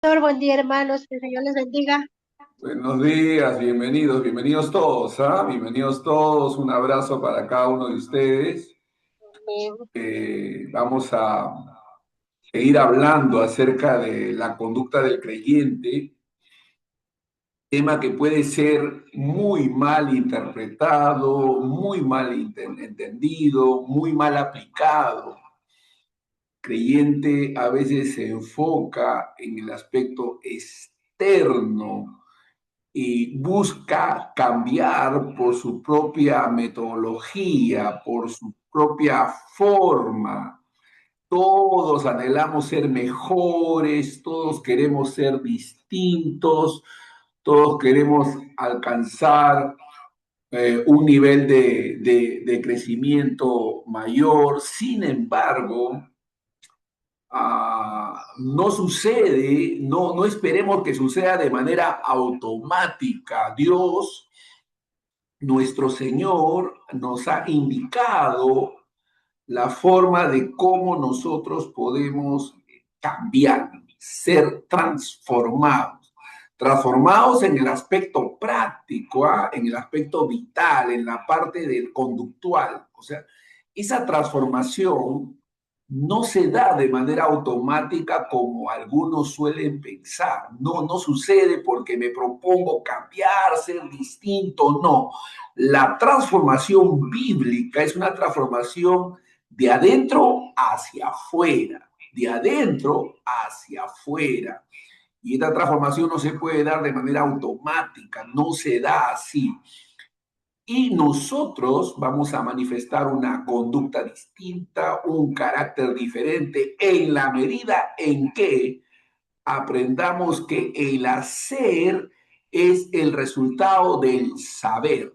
Buen día, hermanos, que el Señor les bendiga. Buenos días, bienvenidos, bienvenidos todos, ¿ah? Bienvenidos todos, un abrazo para cada uno de ustedes. Amén. Vamos a seguir hablando acerca de la conducta del creyente, tema que puede ser muy mal interpretado, muy mal entendido, muy mal aplicado. Creyente a veces se enfoca en el aspecto externo y busca cambiar por su propia metodología, por su propia forma. Todos anhelamos ser mejores, todos queremos ser distintos, todos queremos alcanzar un nivel de crecimiento mayor. Sin embargo, no sucede, no esperemos que suceda de manera automática. Dios, nuestro Señor, nos ha indicado la forma de cómo nosotros podemos cambiar, ser transformados. Transformados en el aspecto práctico, en el aspecto vital, en la parte del conductual. O sea, esa transformación no se da de manera automática como algunos suelen pensar. No sucede porque me propongo cambiar, ser distinto, no. La transformación bíblica es una transformación de adentro hacia afuera, de adentro hacia afuera. Y esta transformación no se puede dar de manera automática, no se da así. Y nosotros vamos a manifestar una conducta distinta, un carácter diferente en la medida en que aprendamos que el hacer es el resultado del saber.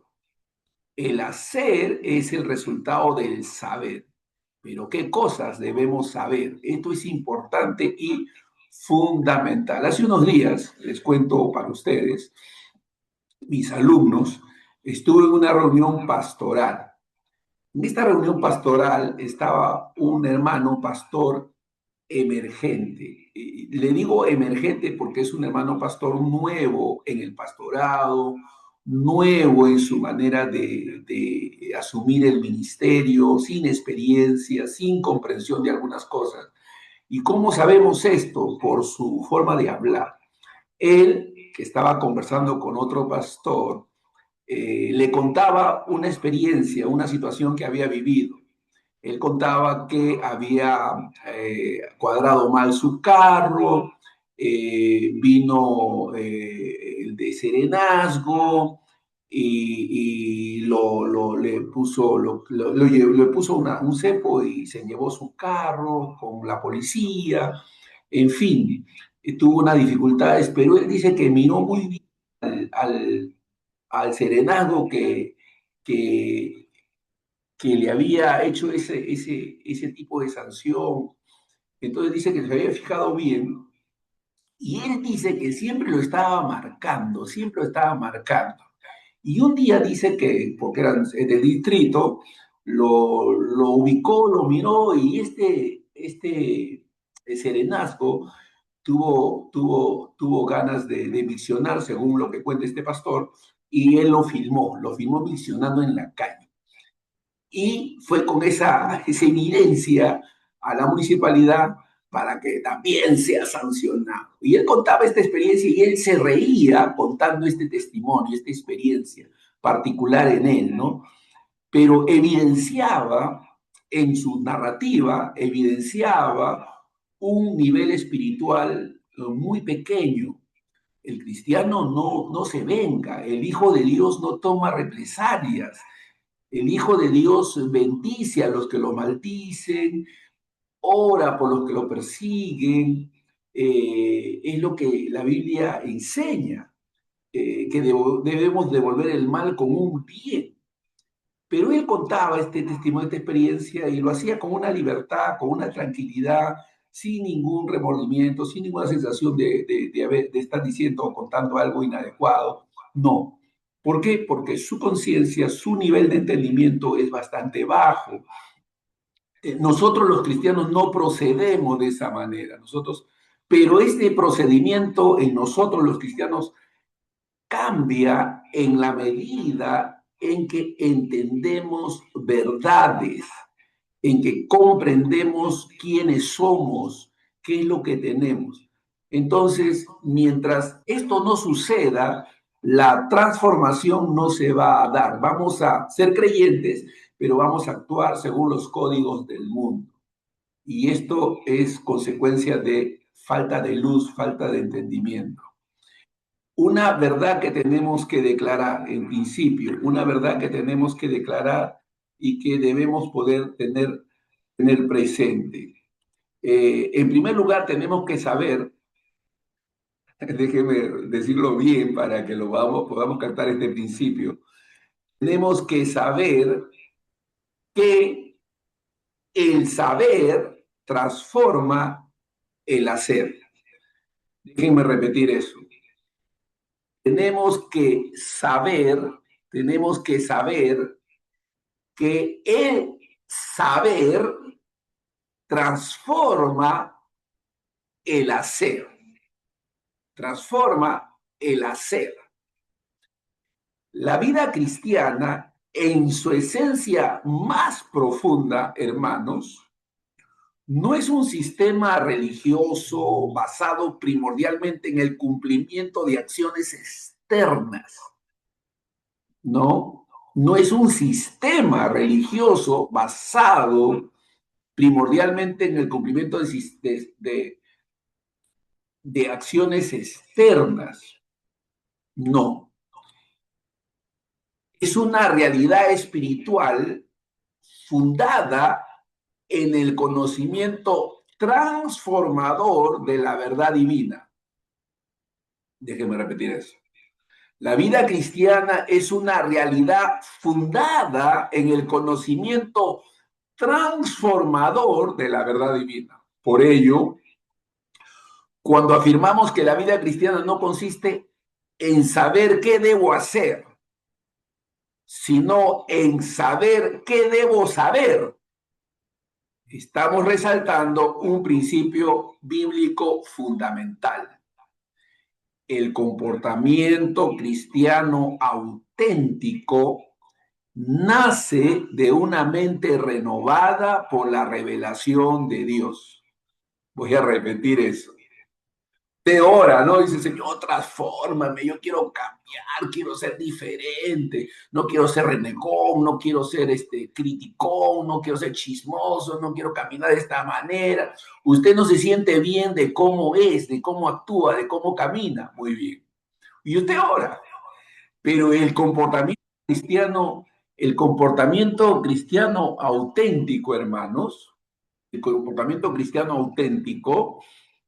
El hacer es el resultado del saber. Pero ¿qué cosas debemos saber? Esto es importante y fundamental. Hace unos días, les cuento para ustedes, mis alumnos, estuve en una reunión pastoral. En esta reunión pastoral estaba un hermano pastor emergente. Le digo emergente porque es un hermano pastor nuevo en el pastorado, nuevo en su manera de asumir el ministerio, sin experiencia, sin comprensión de algunas cosas. ¿Y cómo sabemos esto? Por su forma de hablar. Él, que estaba conversando con otro pastor, le contaba una experiencia, una situación que había vivido. Él contaba que había cuadrado mal su carro, vino el de serenazgo y le puso, le puso un cepo y se llevó su carro con la policía. En fin, tuvo unas dificultades, pero él dice que miró muy bien al serenazgo que, que le había hecho ese tipo de sanción. Entonces dice que se había fijado bien y él dice que siempre lo estaba marcando, siempre lo estaba marcando. Y un día dice que, porque eran del distrito, lo ubicó, lo miró y este serenazgo tuvo ganas de misionar, según lo que cuenta este pastor, y él lo filmó misionando en la calle y fue con esa evidencia a la municipalidad para que también sea sancionado. Y él contaba esta experiencia y él se reía contando este testimonio, esta experiencia particular en él, ¿no? Pero evidenciaba en su narrativa, evidenciaba un nivel espiritual muy pequeño. El cristiano no se venga, el Hijo de Dios no toma represalias, el Hijo de Dios bendice a los que lo maldicen, ora por los que lo persiguen. Es lo que la Biblia enseña, que debemos devolver el mal con un bien. Pero él contaba este testimonio, esta experiencia, y lo hacía con una libertad, con una tranquilidad, sin ningún remordimiento, sin ninguna sensación de estar diciendo o contando algo inadecuado. No. ¿Por qué? Porque su conciencia, su nivel de entendimiento es bastante bajo. Nosotros los cristianos no procedemos de esa manera. Nosotros Pero este procedimiento en nosotros los cristianos cambia en la medida en que entendemos verdades, en que comprendemos quiénes somos, qué es lo que tenemos. Entonces, mientras esto no suceda, la transformación no se va a dar. Vamos a ser creyentes, pero vamos a actuar según los códigos del mundo. Y esto es consecuencia de falta de luz, falta de entendimiento. Una verdad que tenemos que declarar en principio, una verdad que tenemos que declarar y que debemos poder tener presente. En primer lugar, tenemos que saber, déjeme decirlo bien para que podamos captar este principio, tenemos que saber que el saber transforma el hacer. Déjenme repetir eso. Tenemos que saber, tenemos que saber que el saber transforma el hacer, transforma el hacer. La vida cristiana, en su esencia más profunda, hermanos, no es un sistema religioso basado primordialmente en el cumplimiento de acciones externas, ¿no? No es un sistema religioso basado primordialmente en el cumplimiento de acciones externas. No. Es una realidad espiritual fundada en el conocimiento transformador de la verdad divina. Déjenme repetir eso. La vida cristiana es una realidad fundada en el conocimiento transformador de la verdad divina. Por ello, cuando afirmamos que la vida cristiana no consiste en saber qué debo hacer, sino en saber qué debo saber, estamos resaltando un principio bíblico fundamental. El comportamiento cristiano auténtico nace de una mente renovada por la revelación de Dios. Voy a repetir eso. De hora, ¿no? Dice, Señor, transfórmame, yo quiero cambiar, quiero ser diferente, no quiero ser renegón, no quiero ser criticón, no quiero ser chismoso, no quiero caminar de esta manera. Usted no se siente bien de cómo es, de cómo actúa, de cómo camina. Muy bien. Y usted ora, pero el comportamiento cristiano auténtico, hermanos, el comportamiento cristiano auténtico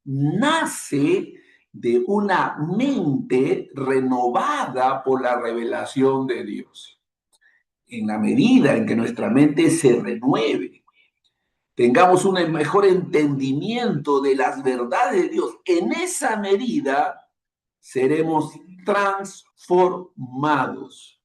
nace de una mente renovada por la revelación de Dios. En la medida en que nuestra mente se renueve, tengamos un mejor entendimiento de las verdades de Dios, en esa medida seremos transformados.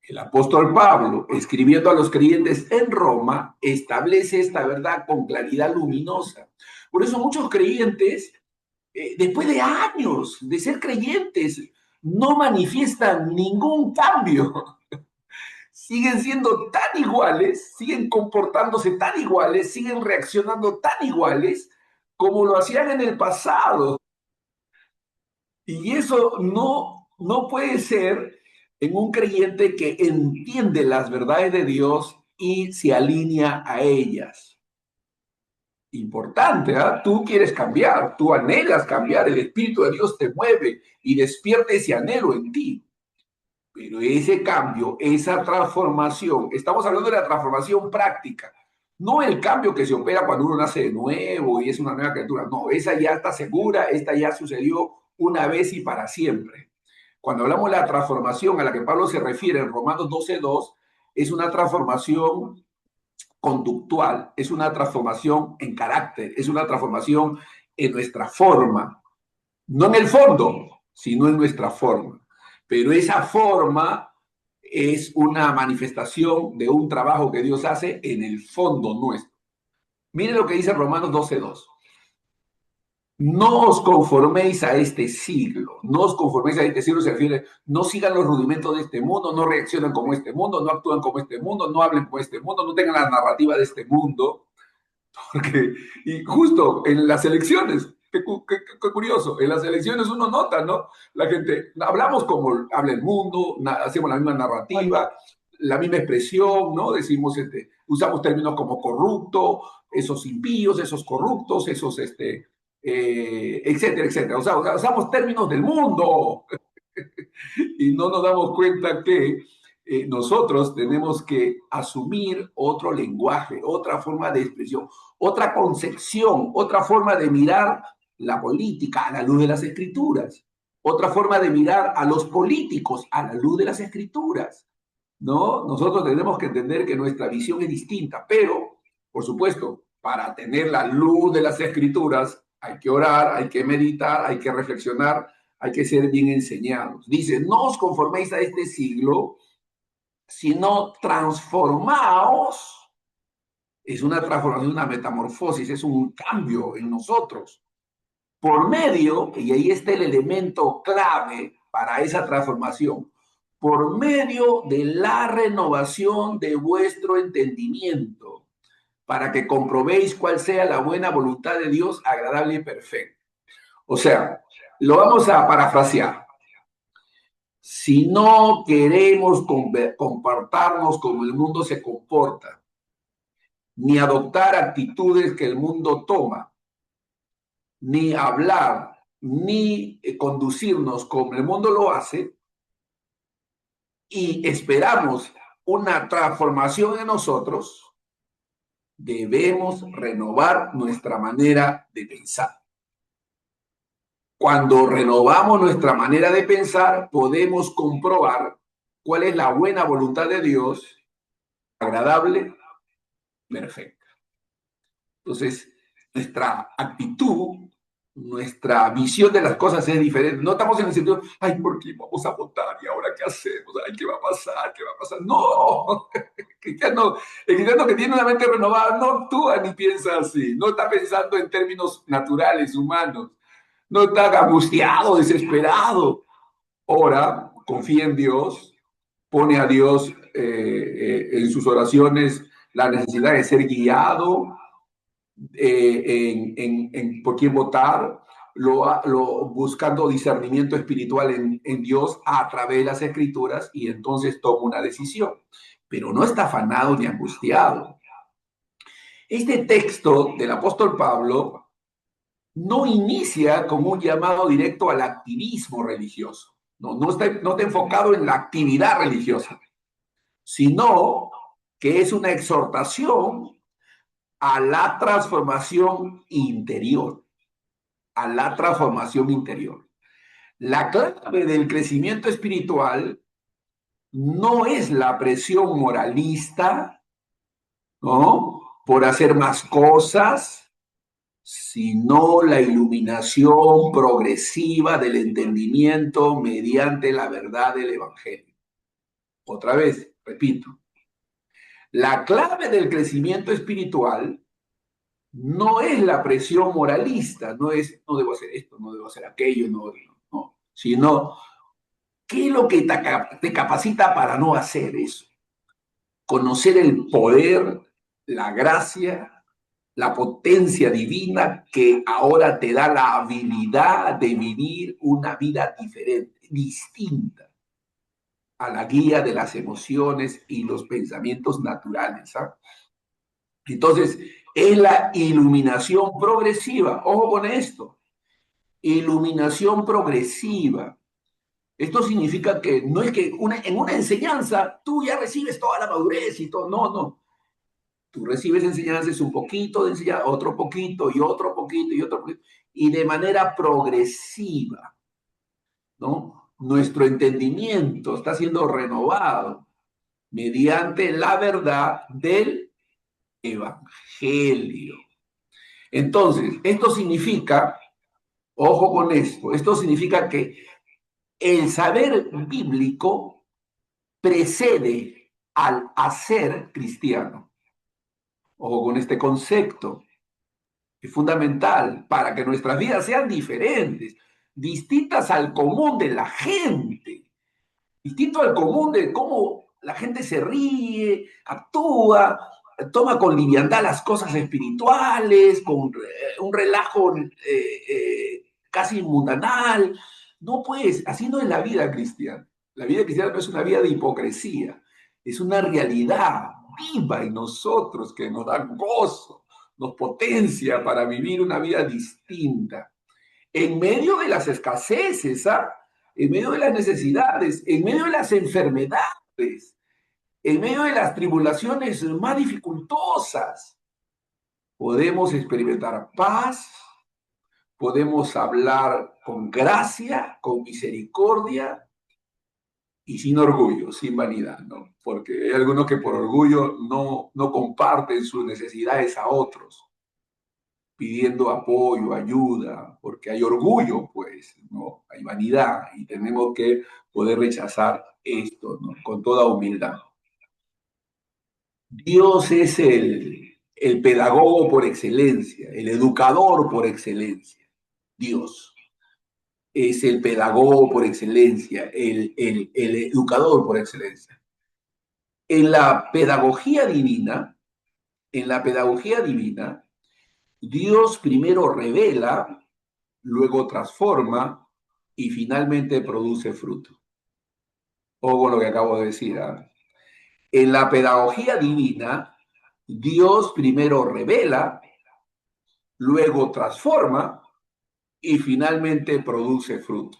El apóstol Pablo, escribiendo a los creyentes en Roma, establece esta verdad con claridad luminosa. Por eso muchos creyentes, después de años de ser creyentes, no manifiestan ningún cambio. Siguen siendo tan iguales, siguen comportándose tan iguales, siguen reaccionando tan iguales como lo hacían en el pasado. Y eso no puede ser en un creyente que entiende las verdades de Dios y se alinea a ellas. Importante, ¿eh? Tú quieres cambiar, tú anhelas cambiar, el Espíritu de Dios te mueve y despierta ese anhelo en ti. Pero ese cambio, esa transformación, estamos hablando de la transformación práctica, no el cambio que se opera cuando uno nace de nuevo y es una nueva criatura, no, esa ya está segura, esta ya sucedió una vez y para siempre. Cuando hablamos de la transformación a la que Pablo se refiere en Romanos 12:2, es una transformación conductual, es una transformación en carácter, es una transformación en nuestra forma, no en el fondo, sino en nuestra forma. Pero esa forma es una manifestación de un trabajo que Dios hace en el fondo nuestro. Miren lo que dice Romanos 12:2. no os conforméis a este siglo, no os conforméis a este siglo se refiere, no sigan los rudimentos de este mundo, no reaccionan como este mundo, no actúan como este mundo, no hablen como este mundo, no tengan la narrativa de este mundo, porque, y justo en las elecciones, qué curioso, en las elecciones uno nota, ¿no? La gente, hablamos como habla el mundo, hacemos la misma narrativa, la misma expresión, ¿no? Decimos, usamos términos como corrupto, esos impíos, esos corruptos, esos, etcétera, etcétera. O sea, usamos términos del mundo y no nos damos cuenta que nosotros tenemos que asumir otro lenguaje, otra forma de expresión, otra concepción, otra forma de mirar la política a la luz de las escrituras, otra forma de mirar a los políticos a la luz de las escrituras, ¿no? Nosotros tenemos que entender que nuestra visión es distinta, pero, por supuesto, para tener la luz de las escrituras hay que orar, hay que meditar, hay que reflexionar, hay que ser bien enseñados. Dice, no os conforméis a este siglo, sino transformaos. Es una transformación, una metamorfosis, es un cambio en nosotros. Por medio, y ahí está el elemento clave para esa transformación, por medio de la renovación de vuestro entendimiento, para que comprobéis cuál sea la buena voluntad de Dios, agradable y perfecta. O sea, lo vamos a parafrasear. Si no queremos comportarnos como el mundo se comporta, ni adoptar actitudes que el mundo toma, ni hablar, ni conducirnos como el mundo lo hace, y esperamos una transformación en nosotros, debemos renovar nuestra manera de pensar. Cuando renovamos nuestra manera de pensar, podemos comprobar cuál es la buena voluntad de Dios, agradable, perfecta. Entonces, nuestra actitud, nuestra visión de las cosas es diferente. No estamos en el sentido, ay, ¿por qué vamos a votar? ¿Y ahora qué hacemos? Ay, ¿qué va a pasar? ¿Qué va a pasar? No, el cristiano que tiene una mente renovada no actúa ni piensa así. No está pensando en términos naturales, humanos. No está angustiado, desesperado. Ora, confía en Dios, pone a Dios en sus oraciones la necesidad de ser guiado, por quién votar, buscando discernimiento espiritual en Dios a través de las escrituras y entonces toma una decisión. Pero no está afanado ni angustiado. Este texto del apóstol Pablo no inicia como un llamado directo al activismo religioso. No está enfocado en la actividad religiosa, sino que es una exhortación a la transformación interior, a la transformación interior. La clave del crecimiento espiritual no es la presión moralista, ¿no? Por hacer más cosas, sino la iluminación progresiva del entendimiento mediante la verdad del Evangelio. Otra vez, repito, la clave del crecimiento espiritual no es la presión moralista, no es, no debo hacer esto, no debo hacer aquello, no, sino, ¿qué es lo que te capacita para no hacer eso? Conocer el poder, la gracia, la potencia divina que ahora te da la habilidad de vivir una vida diferente, distinta a la guía de las emociones y los pensamientos naturales. ¿Ah? Entonces, es la iluminación progresiva. Ojo con esto. Iluminación progresiva. Esto significa que no es que en una enseñanza tú ya recibes toda la madurez y todo. No, no. Tú recibes enseñanzas un poquito de enseñanza, otro poquito y otro poquito y otro poquito. Y de manera progresiva, ¿no? Nuestro entendimiento está siendo renovado mediante la verdad del Evangelio. Entonces, esto significa, ojo con esto significa que el saber bíblico precede al hacer cristiano. Ojo con este concepto. Es fundamental para que nuestras vidas sean diferentes, distintas al común de la gente, distinto al común de cómo la gente se ríe, actúa, toma con liviandad las cosas espirituales, con un relajo casi mundanal. No, pues, así no es la vida cristiana. La vida cristiana no es una vida de hipocresía, es una realidad viva en nosotros que nos da gozo, nos potencia para vivir una vida distinta. En medio de las escaseces, ¿ah? En medio de las necesidades, en medio de las enfermedades, en medio de las tribulaciones más dificultosas, podemos experimentar paz, podemos hablar con gracia, con misericordia y sin orgullo, sin vanidad, ¿no? Porque hay algunos que por orgullo no comparten sus necesidades a otros, pidiendo apoyo, ayuda, porque hay orgullo, pues, ¿no? Hay vanidad y tenemos que poder rechazar esto, ¿no? Con toda humildad. Dios es el pedagogo por excelencia, el educador por excelencia. Dios es el pedagogo por excelencia, el educador por excelencia. En la pedagogía divina, en la pedagogía divina, Dios primero revela, luego transforma y finalmente produce fruto. Ojo lo que acabo de decir. ¿Eh? En la pedagogía divina, Dios primero revela, luego transforma y finalmente produce fruto.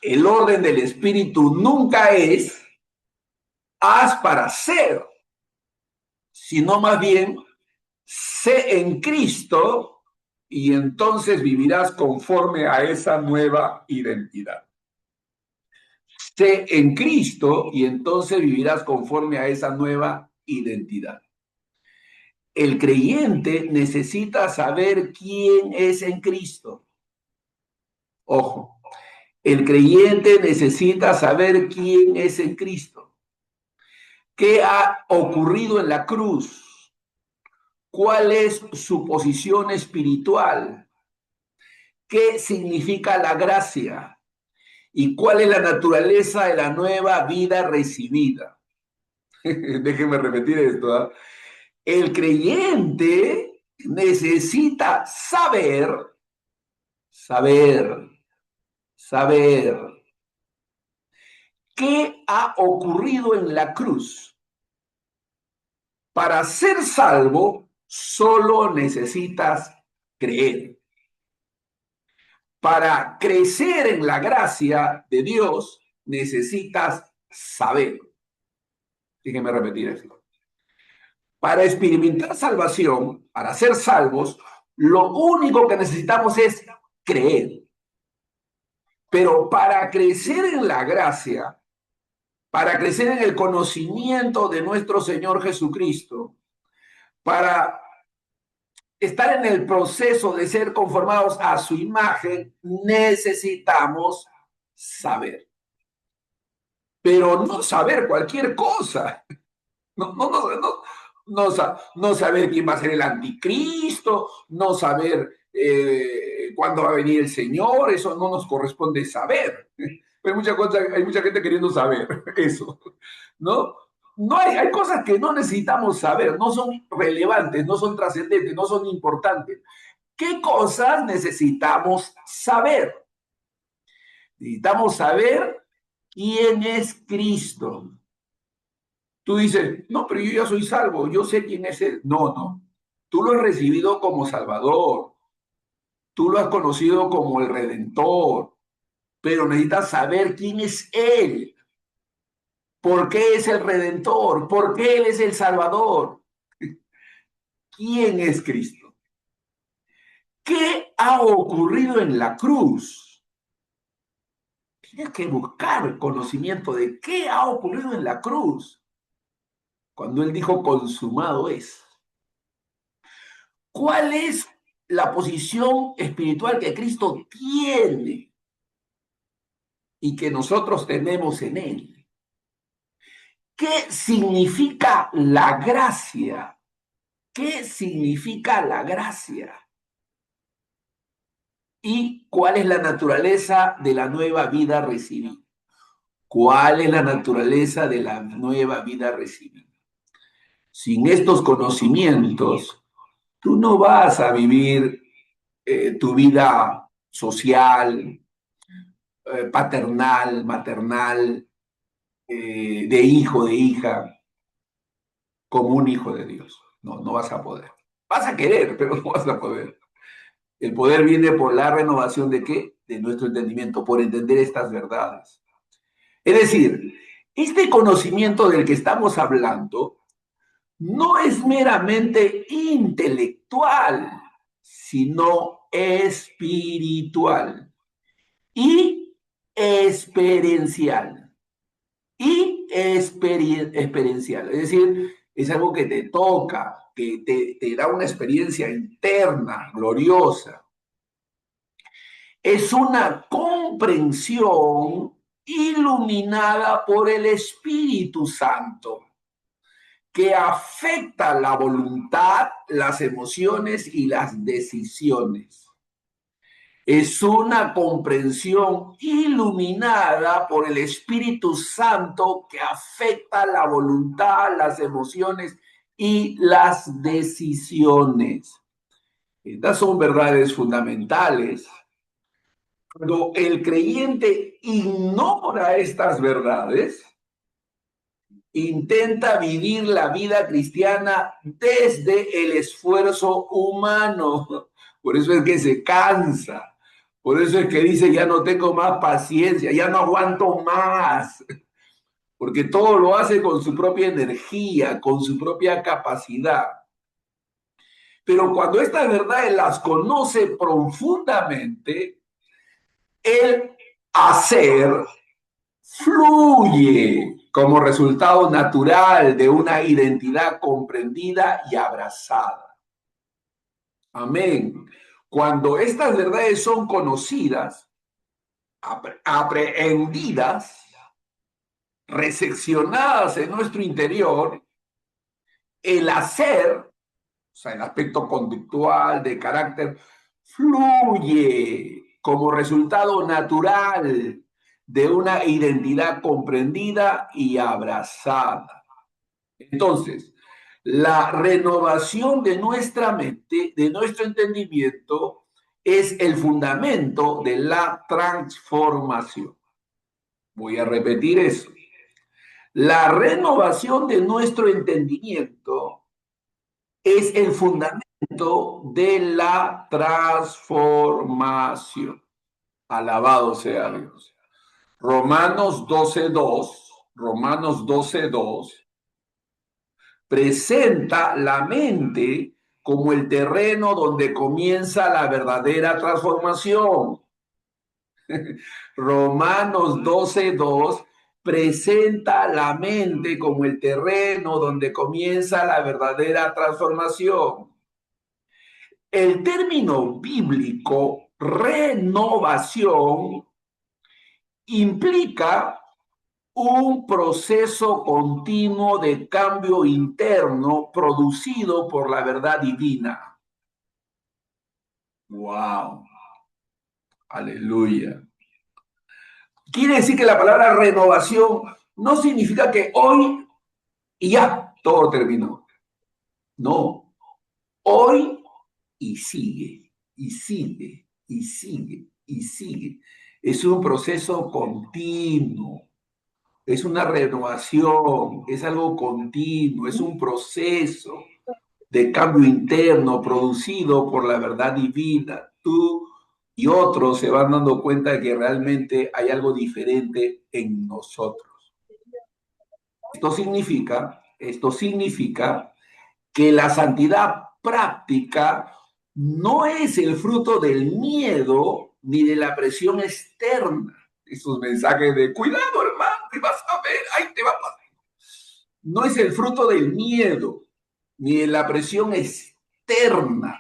El orden del espíritu nunca es haz para ser, sino más bien sé en Cristo y entonces vivirás conforme a esa nueva identidad. Sé en Cristo y entonces vivirás conforme a esa nueva identidad. El creyente necesita saber quién es en Cristo. Ojo, el creyente necesita saber quién es en Cristo. ¿Qué ha ocurrido en la cruz? ¿Cuál es su posición espiritual? ¿Qué significa la gracia? ¿Y cuál es la naturaleza de la nueva vida recibida? Déjenme repetir esto. ¿Eh? El creyente necesita saber, saber qué ha ocurrido en la cruz. Para ser salvo, solo necesitas creer. Para crecer en la gracia de Dios, necesitas saber. Déjenme repetir esto. Para experimentar salvación, para ser salvos, lo único que necesitamos es creer. Pero para crecer en la gracia, para crecer en el conocimiento de nuestro Señor Jesucristo, para estar en el proceso de ser conformados a su imagen, necesitamos saber. Pero no saber cualquier cosa. No saber quién va a ser el anticristo, no saber cuándo va a venir el Señor, eso no nos corresponde saber. Hay mucha gente queriendo saber eso, ¿no? No hay cosas que no necesitamos saber, no son relevantes, no son trascendentes, no son importantes. ¿Qué cosas necesitamos saber? Necesitamos saber quién es Cristo. Tú dices, no, pero yo ya soy salvo, yo sé quién es Él. No. Tú lo has recibido como Salvador, tú lo has conocido como el Redentor, pero necesitas saber quién es Él, por qué es el Redentor, por qué Él es el Salvador. ¿Quién es Cristo? ¿Qué ha ocurrido en la cruz? Tienes que buscar conocimiento de qué ha ocurrido en la cruz cuando Él dijo consumado es. ¿Cuál es la posición espiritual que Cristo tiene y que nosotros tenemos en Él? ¿Qué significa la gracia? ¿qué significa la gracia? ¿Y cuál es la naturaleza de la nueva vida recibida? ¿Cuál es la naturaleza de la nueva vida recibida? Sin estos conocimientos, tú no vas a vivir tu vida social, paternal, maternal, de hijo, de hija, como un hijo de Dios. No, no vas a poder. Vas a querer, pero no vas a poder. El poder viene por la renovación de qué? De nuestro entendimiento, por entender estas verdades. Es decir, este conocimiento del que estamos hablando no es meramente intelectual, sino espiritual y experiencial. Experiencial. Es decir, es algo que te toca, que te da una experiencia interna, gloriosa. Es una comprensión iluminada por el Espíritu Santo que afecta la voluntad, las emociones y las decisiones. Es una comprensión iluminada por el Espíritu Santo que afecta la voluntad, las emociones y las decisiones. Estas son verdades fundamentales. Cuando el creyente ignora estas verdades, intenta vivir la vida cristiana desde el esfuerzo humano. Por eso es que se cansa. Por eso es que dice, ya no tengo más paciencia, ya no aguanto más. Porque todo lo hace con su propia energía, con su propia capacidad. Pero cuando estas verdades las conoce profundamente, el hacer fluye como resultado natural de una identidad comprendida y abrazada. Amén. Cuando estas verdades son conocidas, aprehendidas, recepcionadas en nuestro interior, el hacer, o sea, el aspecto conductual, de carácter, fluye como resultado natural de una identidad comprendida y abrazada. Entonces, la renovación de nuestra mente, de nuestro entendimiento, es el fundamento de la transformación. Voy a repetir eso. La renovación de nuestro entendimiento es el fundamento de la transformación. Alabado sea Dios. Romanos 12:2, Romanos 12:2 presenta la mente como el terreno donde comienza la verdadera transformación. Romanos 12:2 presenta la mente como el terreno donde comienza la verdadera transformación. El término bíblico renovación implica un proceso continuo de cambio interno producido por la verdad divina. ¡Wow! Aleluya. Quiere decir que la palabra renovación no significa que hoy y ya todo terminó. No, hoy y sigue, y sigue, y sigue, y sigue. Es un proceso continuo. Es una renovación, es algo continuo, es un proceso de cambio interno producido por la verdad divina. Tú y otros se van dando cuenta de que realmente hay algo diferente en nosotros. Esto significa que la santidad práctica no es el fruto del miedo ni de la presión externa. Esos mensajes de cuidado, hermano, y vas a ver, ahí te va a pasar. No es el fruto del miedo ni de la presión externa,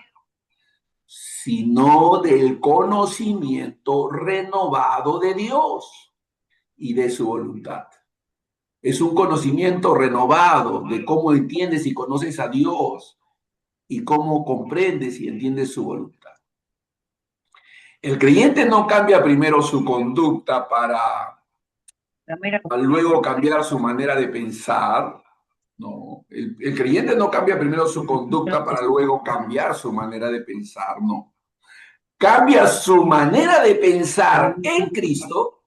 sino del conocimiento renovado de Dios y de su voluntad. Es un conocimiento renovado de cómo entiendes y conoces a Dios, y cómo comprendes y entiendes su voluntad. El creyente no cambia primero su conducta para luego cambiar su manera de pensar. No, el creyente no cambia primero su conducta para luego cambiar su manera de pensar, no. Cambia su manera de pensar en Cristo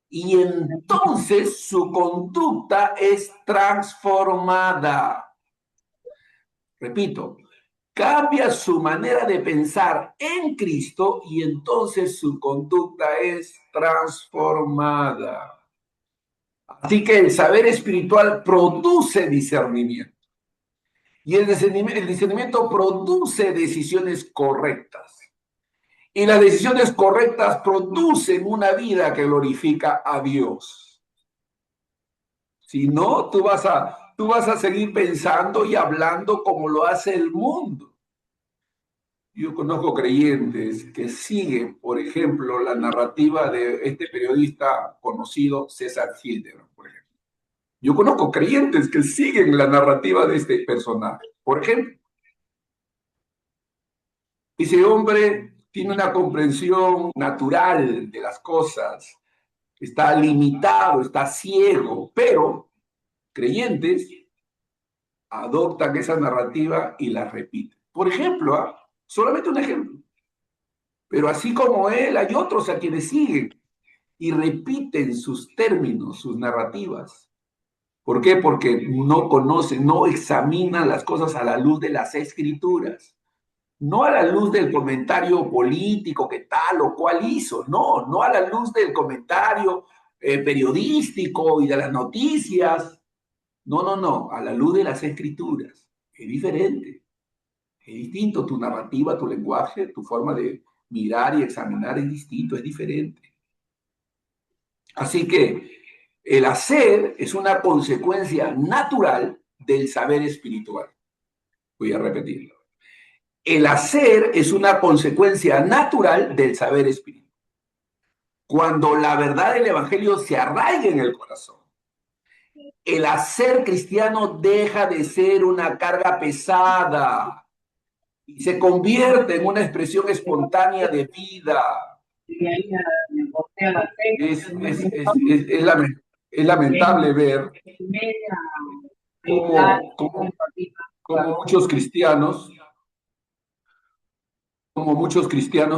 y entonces su conducta es transformada. Repito, cambia su manera de pensar en Cristo y entonces su conducta es transformada. Así que el saber espiritual produce discernimiento y el discernimiento produce decisiones correctas. Y las decisiones correctas producen una vida que glorifica a Dios. Si no, tú vas a seguir pensando y hablando como lo hace el mundo. Yo conozco creyentes que siguen, por ejemplo, la narrativa de este periodista conocido César Hildebrand, por ejemplo. Yo conozco creyentes que siguen la narrativa de este personaje. Por ejemplo, ese hombre tiene una comprensión natural de las cosas, está limitado, está ciego, pero creyentes adoptan esa narrativa y la repiten. Por ejemplo, solamente un ejemplo, pero así como él, hay otros a quienes siguen y repiten sus términos, sus narrativas. ¿Por qué? Porque no conocen, no examinan las cosas a la luz de las escrituras, no a la luz del comentario político que tal o cual hizo, no, no a la luz del comentario periodístico y de las noticias, no, no, no, a la luz de las escrituras. Es diferente, es distinto tu narrativa, tu lenguaje, tu forma de mirar y examinar es distinto, es diferente. Así que el hacer es una consecuencia natural del saber espiritual. Voy a repetirlo. El hacer es una consecuencia natural del saber espiritual. Cuando la verdad del Evangelio se arraiga en el corazón, el hacer cristiano deja de ser una carga pesada y se convierte en una expresión espontánea de vida. Es lamentable ver cómo, cómo, cómo muchos cristianos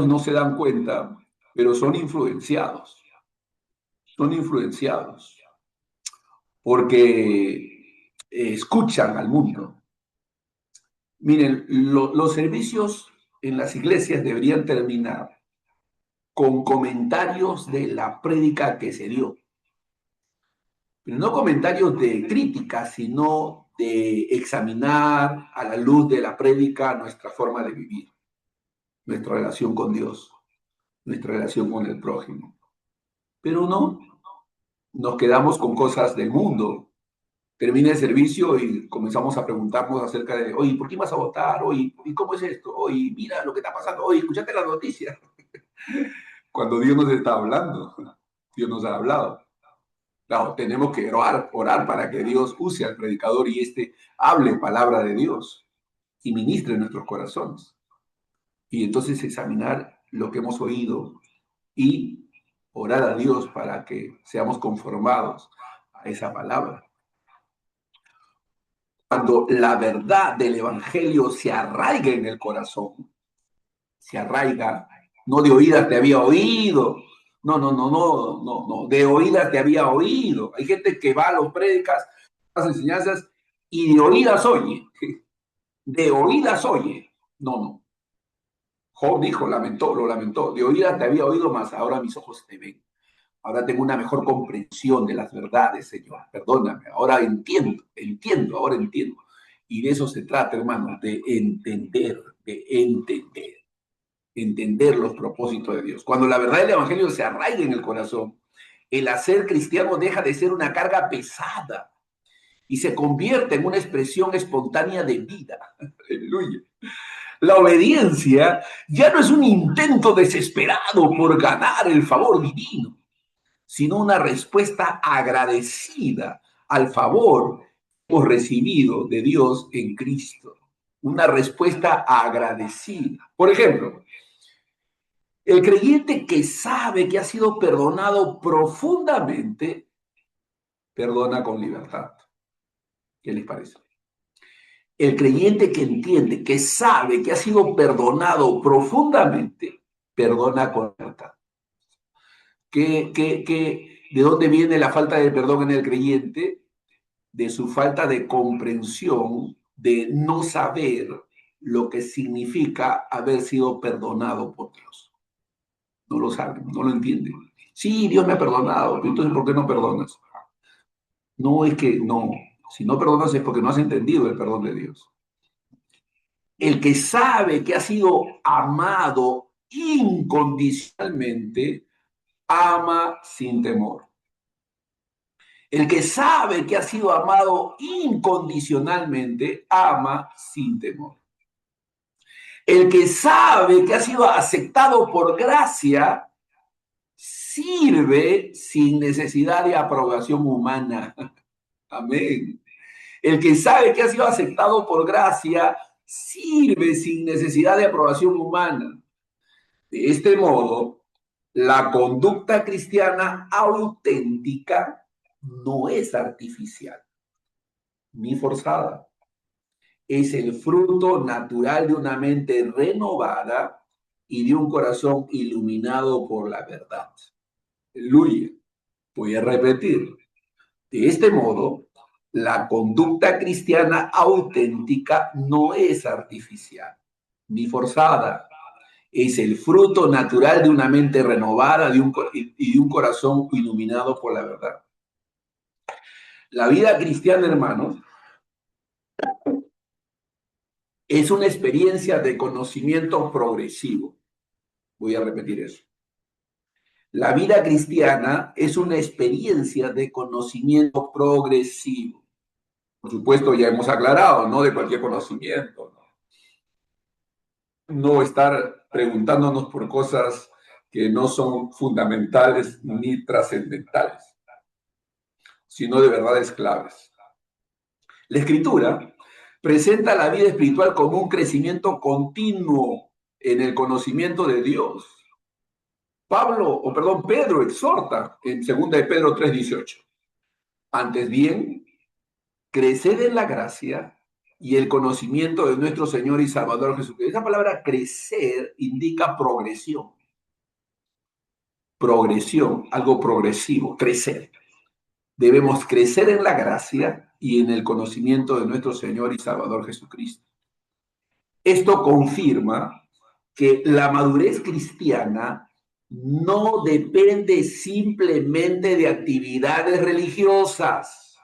no se dan cuenta, pero son influenciados porque escuchan al mundo. Miren, los servicios en las iglesias deberían terminar con comentarios de la prédica que se dio. Pero no comentarios de crítica, sino de examinar a la luz de la prédica nuestra forma de vivir, nuestra relación con Dios, nuestra relación con el prójimo. Pero no, nos quedamos con cosas del mundo. Termina el servicio y comenzamos a preguntarnos acerca de, oye, ¿por qué vas a votar? Oye, ¿y cómo es esto? Oye, mira lo que está pasando. Oye, escuchaste las noticias. Cuando Dios nos está hablando, Dios nos ha hablado. Claro, tenemos que orar para que Dios use al predicador y éste hable palabra de Dios y ministre en nuestros corazones. Y entonces examinar lo que hemos oído y orar a Dios para que seamos conformados a esa palabra. Cuando la verdad del Evangelio se arraiga en el corazón, se arraiga, no de oídas te había oído, no, de oídas te había oído. Hay gente que va a los prédicas, las enseñanzas, y de oídas oye, de oídas oye. No. Job dijo, lo lamentó, de oídas te había oído, más ahora mis ojos te ven. Ahora tengo una mejor comprensión de las verdades, Señor. Perdóname, ahora ahora entiendo. Y de eso se trata, hermano, de entender los propósitos de Dios. Cuando la verdad del Evangelio se arraiga en el corazón, el hacer cristiano deja de ser una carga pesada y se convierte en una expresión espontánea de vida. Aleluya. La obediencia ya no es un intento desesperado por ganar el favor divino, sino una respuesta agradecida al favor que hemos recibido de Dios en Cristo. una respuesta agradecida. Por ejemplo, el creyente que sabe que ha sido perdonado profundamente, perdona con libertad. ¿Qué les parece? El creyente que entiende, que sabe que ha sido perdonado profundamente, perdona con libertad. ¿De dónde viene la falta de perdón en el creyente? De su falta de comprensión, de no saber lo que significa haber sido perdonado por Dios. No lo saben, no lo entienden. Sí, Dios me ha perdonado, entonces ¿por qué no perdonas? No es que no, si no perdonas es porque no has entendido el perdón de Dios. El que sabe que ha sido amado incondicionalmente, ama sin temor. El que sabe que ha sido amado incondicionalmente, ama sin temor. El que sabe que ha sido aceptado por gracia, sirve sin necesidad de aprobación humana. Amén. El que sabe que ha sido aceptado por gracia, sirve sin necesidad de aprobación humana. De este modo, la conducta cristiana auténtica no es artificial ni forzada. Es el fruto natural de una mente renovada y de un corazón iluminado por la verdad. Aleluya. Voy a repetir. De este modo, la conducta cristiana auténtica no es artificial ni forzada. Es el fruto natural de una mente renovada y de un corazón iluminado por la verdad. La vida cristiana, hermanos, es una experiencia de conocimiento progresivo. Voy a repetir eso. La vida cristiana es una experiencia de conocimiento progresivo. Por supuesto, ya hemos aclarado, no de cualquier conocimiento. No estar preguntándonos por cosas que no son fundamentales ni trascendentales, sino de verdades claves. La Escritura presenta la vida espiritual como un crecimiento continuo en el conocimiento de Dios. Pedro exhorta en 2 de Pedro 3:18. Antes bien, creced en la gracia y el conocimiento de nuestro Señor y Salvador Jesucristo. Esa palabra crecer indica progresión. Progresión, algo progresivo, crecer. Debemos crecer en la gracia y en el conocimiento de nuestro Señor y Salvador Jesucristo. Esto confirma que la madurez cristiana no depende simplemente de actividades religiosas.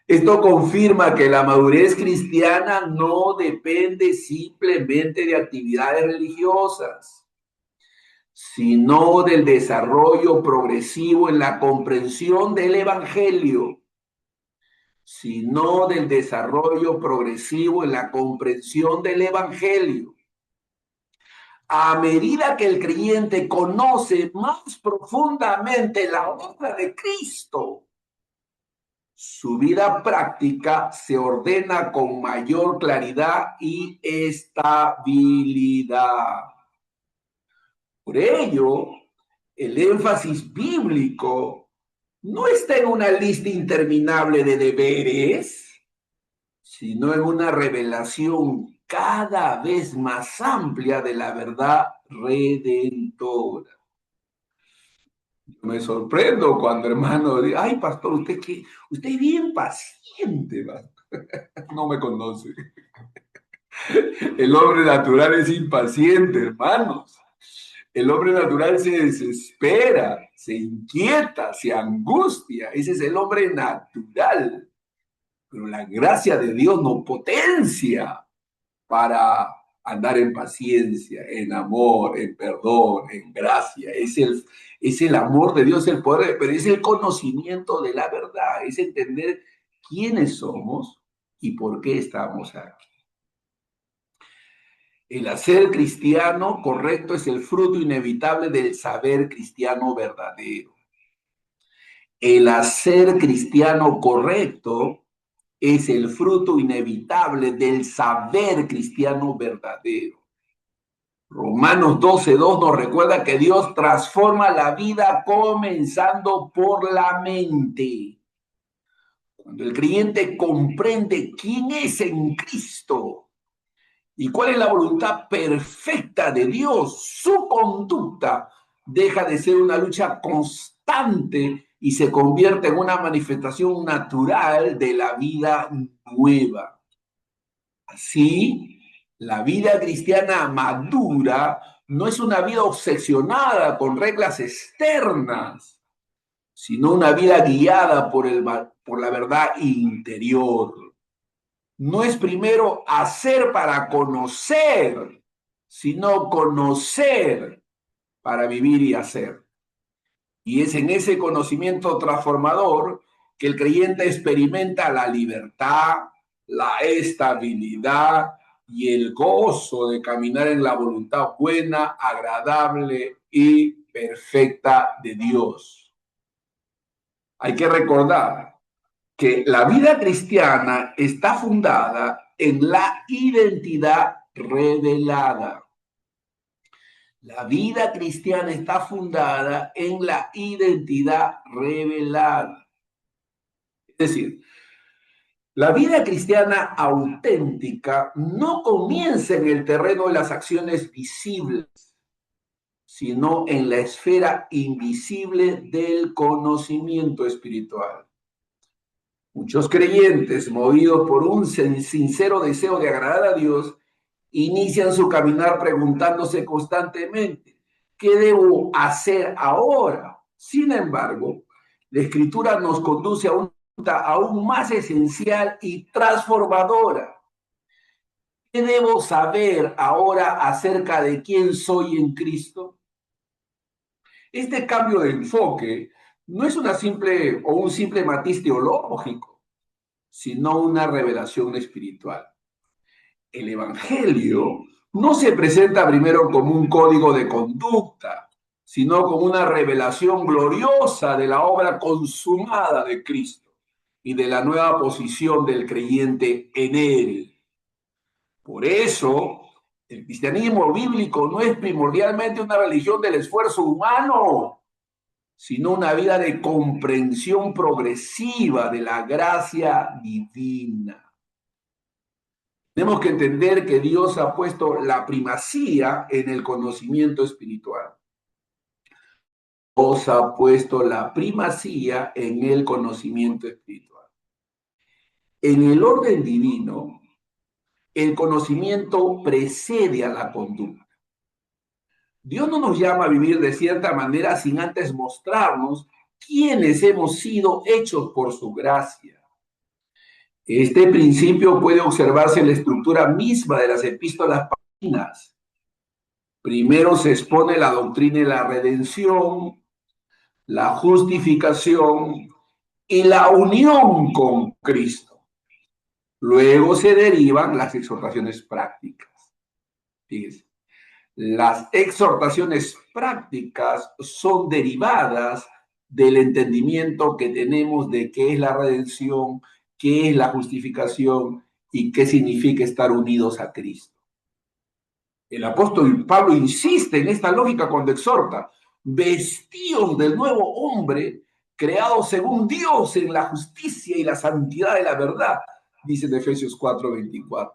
Esto confirma que la madurez cristiana no depende simplemente de actividades religiosas, sino del desarrollo progresivo en la comprensión del Evangelio, sino del desarrollo progresivo en la comprensión del Evangelio. A medida que el creyente conoce más profundamente la obra de Cristo, su vida práctica se ordena con mayor claridad y estabilidad. Por ello, el énfasis bíblico no está en una lista interminable de deberes, sino en una revelación cada vez más amplia de la verdad redentora. Me sorprendo cuando hermano dice, ay pastor, usted es bien paciente, no me conoce. El hombre natural es impaciente, hermanos. El hombre natural se desespera, se inquieta, se angustia. Ese es el hombre natural. Pero la gracia de Dios nos potencia para andar en paciencia, en amor, en perdón, en gracia. Es el amor de Dios, el poder, pero es el conocimiento de la verdad, es entender quiénes somos y por qué estamos aquí. El hacer cristiano correcto es el fruto inevitable del saber cristiano verdadero. El hacer cristiano correcto es el fruto inevitable del saber cristiano verdadero. Romanos 12:2 nos recuerda que Dios transforma la vida comenzando por la mente. Cuando el creyente comprende quién es en Cristo y cuál es la voluntad perfecta de Dios, su conducta deja de ser una lucha constante y se convierte en una manifestación natural de la vida nueva. Así, la vida cristiana madura no es una vida obsesionada con reglas externas, sino una vida guiada por la verdad interior. No es primero hacer para conocer, sino conocer para vivir y hacer. Y es en ese conocimiento transformador que el creyente experimenta la libertad, la estabilidad y el gozo de caminar en la voluntad buena, agradable y perfecta de Dios. Hay que recordar que la vida cristiana está fundada en la identidad revelada. La vida cristiana está fundada en la identidad revelada. Es decir, la vida cristiana auténtica no comienza en el terreno de las acciones visibles, sino en la esfera invisible del conocimiento espiritual. Muchos creyentes, movidos por un sincero deseo de agradar a Dios, inician su caminar preguntándose constantemente, ¿qué debo hacer ahora? Sin embargo, la Escritura nos conduce a una pregunta aún más esencial y transformadora. ¿Qué debo saber ahora acerca de quién soy en Cristo? Este cambio de enfoque no es una simple o un simple matiz teológico, sino una revelación espiritual. El Evangelio no se presenta primero como un código de conducta, sino como una revelación gloriosa de la obra consumada de Cristo y de la nueva posición del creyente en él. Por eso, el cristianismo bíblico no es primordialmente una religión del esfuerzo humano, sino una vida de comprensión progresiva de la gracia divina. Tenemos que entender que Dios ha puesto la primacía en el conocimiento espiritual. Dios ha puesto la primacía en el conocimiento espiritual. En el orden divino, el conocimiento precede a la conducta. Dios no nos llama a vivir de cierta manera sin antes mostrarnos quiénes hemos sido hechos por su gracia. Este principio puede observarse en la estructura misma de las epístolas paulinas. Primero se expone la doctrina de la redención, la justificación y la unión con Cristo. Luego se derivan las exhortaciones prácticas. Fíjense, las exhortaciones prácticas son derivadas del entendimiento que tenemos de qué es la redención, qué es la justificación y qué significa estar unidos a Cristo. El apóstol Pablo insiste en esta lógica cuando exhorta, vestíos del nuevo hombre, creado según Dios en la justicia y la santidad de la verdad, dice en Efesios 4:24.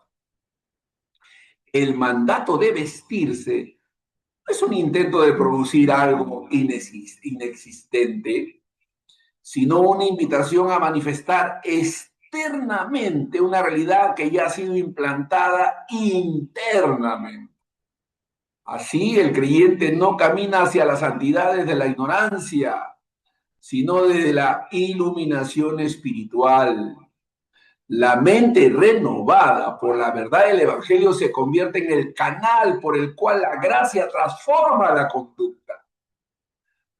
El mandato de vestirse no es un intento de producir algo inexistente, sino una invitación a manifestar externamente una realidad que ya ha sido implantada internamente. Así el creyente no camina hacia la santidad desde la ignorancia, sino desde la iluminación espiritual. La mente renovada por la verdad del Evangelio se convierte en el canal por el cual la gracia transforma la conducta.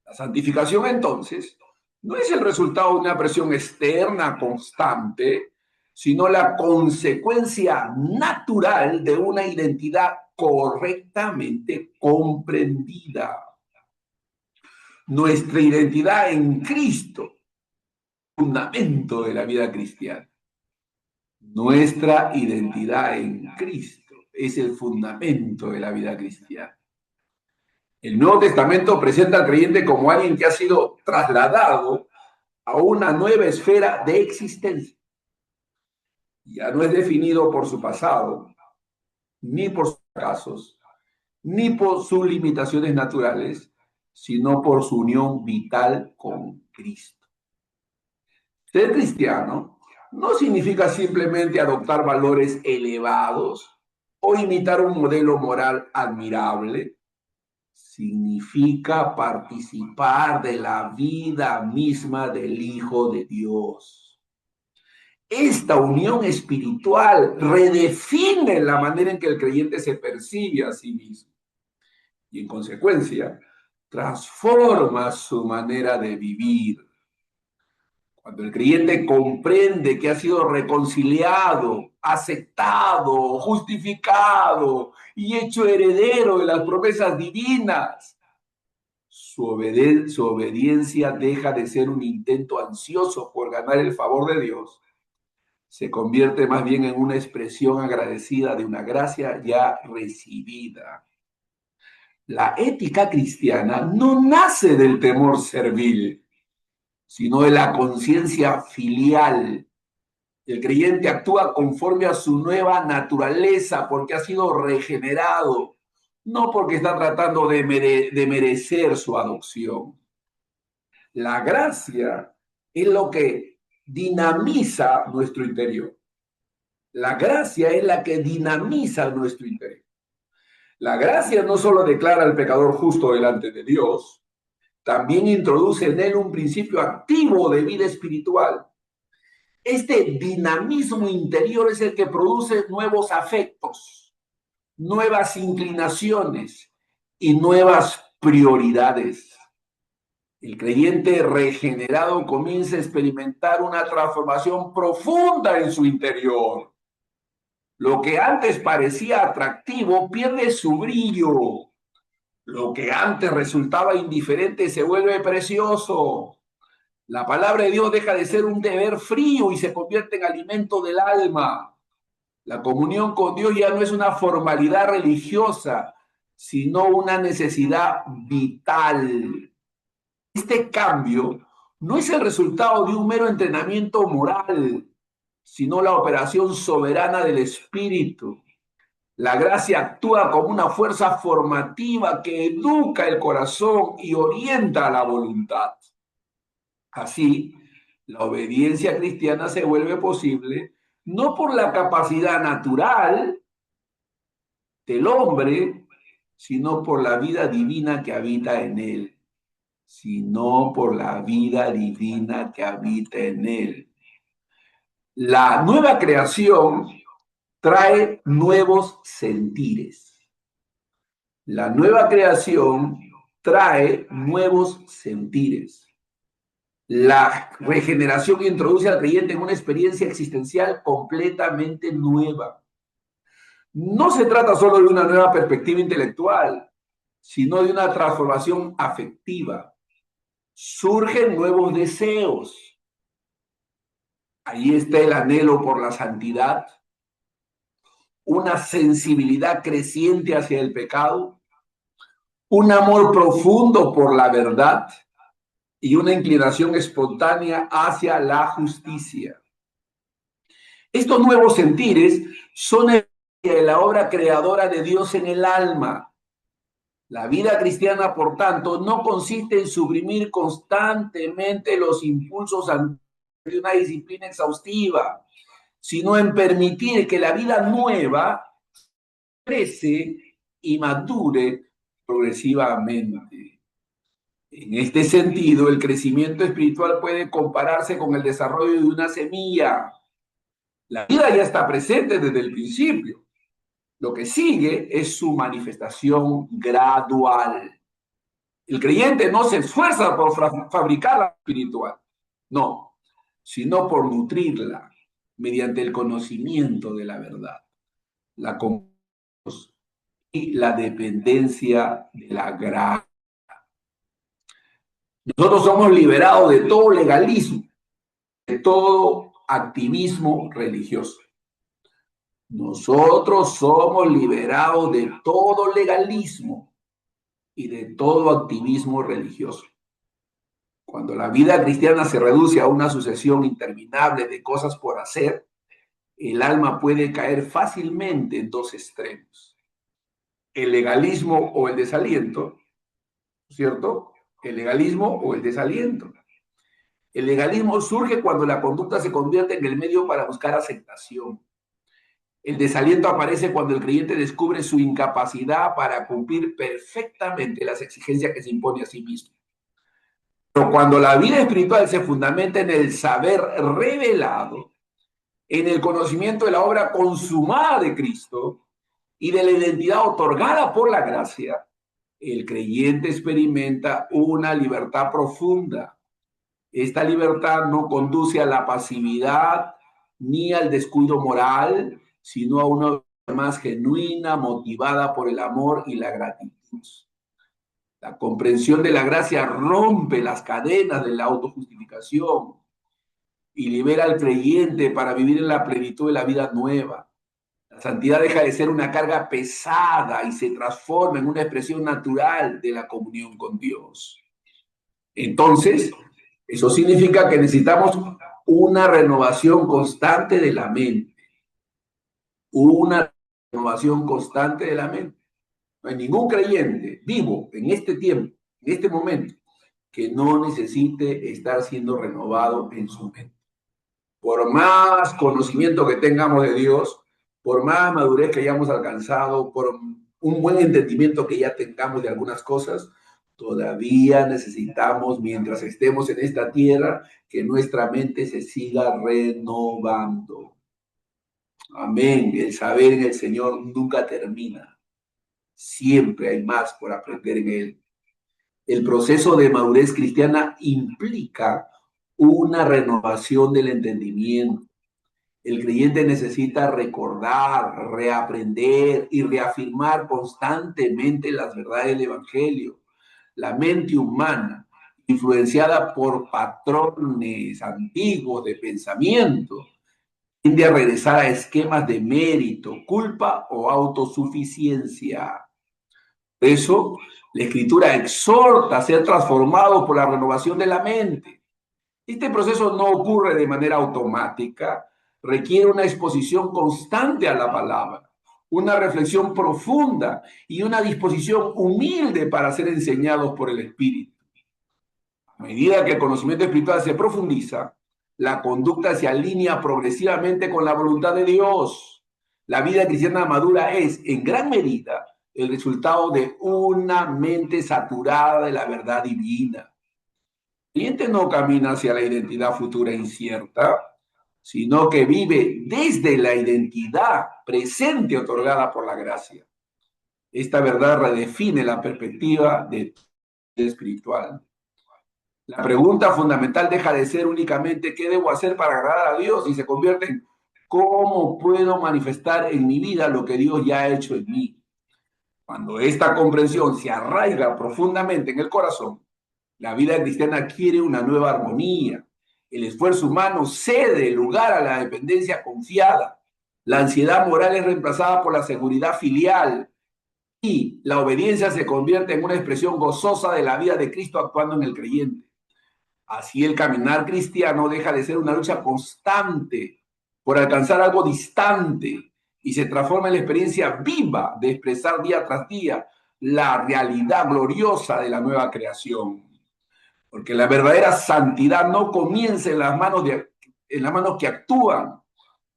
La santificación, entonces, no es el resultado de una presión externa constante, sino la consecuencia natural de una identidad correctamente comprendida. Nuestra identidad en Cristo, fundamento de la vida cristiana. Nuestra identidad en Cristo es el fundamento de la vida cristiana. El Nuevo Testamento presenta al creyente como alguien que ha sido trasladado a una nueva esfera de existencia. Ya no es definido por su pasado, ni por sus fracasos, ni por sus limitaciones naturales, sino por su unión vital con Cristo. Ser cristiano no significa simplemente adoptar valores elevados o imitar un modelo moral admirable. Significa participar de la vida misma del Hijo de Dios. Esta unión espiritual redefine la manera en que el creyente se percibe a sí mismo y, en consecuencia, transforma su manera de vivir. Cuando el creyente comprende que ha sido reconciliado, aceptado, justificado y hecho heredero de las promesas divinas, su obediencia deja de ser un intento ansioso por ganar el favor de Dios, se convierte más bien en una expresión agradecida de una gracia ya recibida. La ética cristiana no nace del temor servil, sino de la conciencia filial. El creyente actúa conforme a su nueva naturaleza porque ha sido regenerado, no porque está tratando de merecer su adopción. La gracia es lo que dinamiza nuestro interior. La gracia es la que dinamiza nuestro interior. La gracia no solo declara al pecador justo delante de Dios, también introduce en él un principio activo de vida espiritual. Este dinamismo interior es el que produce nuevos afectos, nuevas inclinaciones y nuevas prioridades. El creyente regenerado comienza a experimentar una transformación profunda en su interior. Lo que antes parecía atractivo pierde su brillo. Lo que antes resultaba indiferente se vuelve precioso. La palabra de Dios deja de ser un deber frío y se convierte en alimento del alma. La comunión con Dios ya no es una formalidad religiosa, sino una necesidad vital. Este cambio no es el resultado de un mero entrenamiento moral, sino la operación soberana del Espíritu. La gracia actúa como una fuerza formativa que educa el corazón y orienta la voluntad. Así, la obediencia cristiana se vuelve posible no por la capacidad natural del hombre, sino por la vida divina que habita en él, sino por la vida divina que habita en él. La nueva creación trae nuevos sentires. La nueva creación trae nuevos sentires. La regeneración introduce al creyente en una experiencia existencial completamente nueva. No se trata solo de una nueva perspectiva intelectual, sino de una transformación afectiva. Surgen nuevos deseos. Ahí está el anhelo por la santidad, una sensibilidad creciente hacia el pecado, un amor profundo por la verdad y una inclinación espontánea hacia la justicia. Estos nuevos sentires son de la obra creadora de Dios en el alma. La vida cristiana, por tanto, no consiste en suprimir constantemente los impulsos de una disciplina exhaustiva, sino en permitir que la vida nueva crece y madure progresivamente. En este sentido, el crecimiento espiritual puede compararse con el desarrollo de una semilla. La vida ya está presente desde el principio. Lo que sigue es su manifestación gradual. El creyente no se esfuerza por fabricar la espiritual, no, sino por nutrirla mediante el conocimiento de la verdad, la comprensión y la dependencia de la gracia. Nosotros somos liberados de todo legalismo, de todo activismo religioso. Nosotros somos liberados de todo legalismo y de todo activismo religioso. Cuando la vida cristiana se reduce a una sucesión interminable de cosas por hacer, el alma puede caer fácilmente en dos extremos: el legalismo o el desaliento, ¿cierto? El legalismo o el desaliento. El legalismo surge cuando la conducta se convierte en el medio para buscar aceptación. El desaliento aparece cuando el creyente descubre su incapacidad para cumplir perfectamente las exigencias que se impone a sí mismo. Pero cuando la vida espiritual se fundamenta en el saber revelado, en el conocimiento de la obra consumada de Cristo y de la identidad otorgada por la gracia, el creyente experimenta una libertad profunda. Esta libertad no conduce a la pasividad ni al descuido moral, sino a una más genuina, motivada por el amor y la gratitud. La comprensión de la gracia rompe las cadenas de la autojustificación y libera al creyente para vivir en la plenitud de la vida nueva. La santidad deja de ser una carga pesada y se transforma en una expresión natural de la comunión con Dios. Entonces, eso significa que necesitamos una renovación constante de la mente. Una renovación constante de la mente. No hay ningún creyente vivo en este tiempo, en este momento, que no necesite estar siendo renovado en su mente. Por más conocimiento que tengamos de Dios, por más madurez que hayamos alcanzado, por un buen entendimiento que ya tengamos de algunas cosas, todavía necesitamos, mientras estemos en esta tierra, que nuestra mente se siga renovando. Amén. El saber en el Señor nunca termina. Siempre hay más por aprender en Él. El proceso de madurez cristiana implica una renovación del entendimiento. El creyente necesita recordar, reaprender y reafirmar constantemente las verdades del Evangelio. La mente humana, influenciada por patrones antiguos de pensamiento, tiende a regresar a esquemas de mérito, culpa o autosuficiencia. Por eso, la Escritura exhorta a ser transformados por la renovación de la mente. Este proceso no ocurre de manera automática, requiere una exposición constante a la palabra, una reflexión profunda y una disposición humilde para ser enseñados por el Espíritu. A medida que el conocimiento espiritual se profundiza, la conducta se alinea progresivamente con la voluntad de Dios. La vida cristiana madura es, en gran medida, el resultado de una mente saturada de la verdad divina. El cliente no camina hacia la identidad futura incierta, sino que vive desde la identidad presente otorgada por la gracia. Esta verdad redefine la perspectiva de espiritual. La pregunta fundamental deja de ser únicamente qué debo hacer para agradar a Dios y se convierte en cómo puedo manifestar en mi vida lo que Dios ya ha hecho en mí. Cuando esta comprensión se arraiga profundamente en el corazón, la vida cristiana adquiere una nueva armonía. El esfuerzo humano cede lugar a la dependencia confiada. La ansiedad moral es reemplazada por la seguridad filial y la obediencia se convierte en una expresión gozosa de la vida de Cristo actuando en el creyente. Así el caminar cristiano deja de ser una lucha constante por alcanzar algo distante y se transforma en la experiencia viva de expresar día tras día la realidad gloriosa de la nueva creación. Porque la verdadera santidad no comienza en las manos que actúan,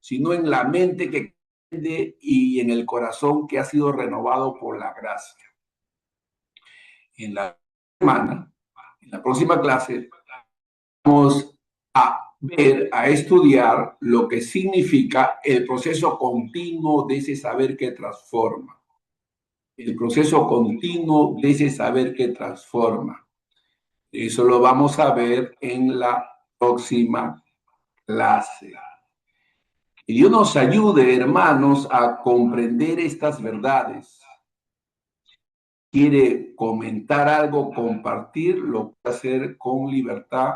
sino en la mente que entiende y en el corazón que ha sido renovado por la gracia. En la semana, en la próxima clase, vamos a ver, a estudiar lo que significa el proceso continuo de ese saber que transforma. El proceso continuo de ese saber que transforma. Eso lo vamos a ver en la próxima clase. Que Dios nos ayude, hermanos, a comprender estas verdades. Quiere comentar algo, compartir, lo puede hacer con libertad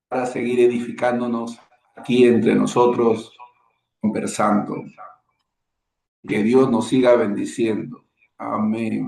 para seguir edificándonos aquí entre nosotros conversando. Que Dios nos siga bendiciendo. Amén.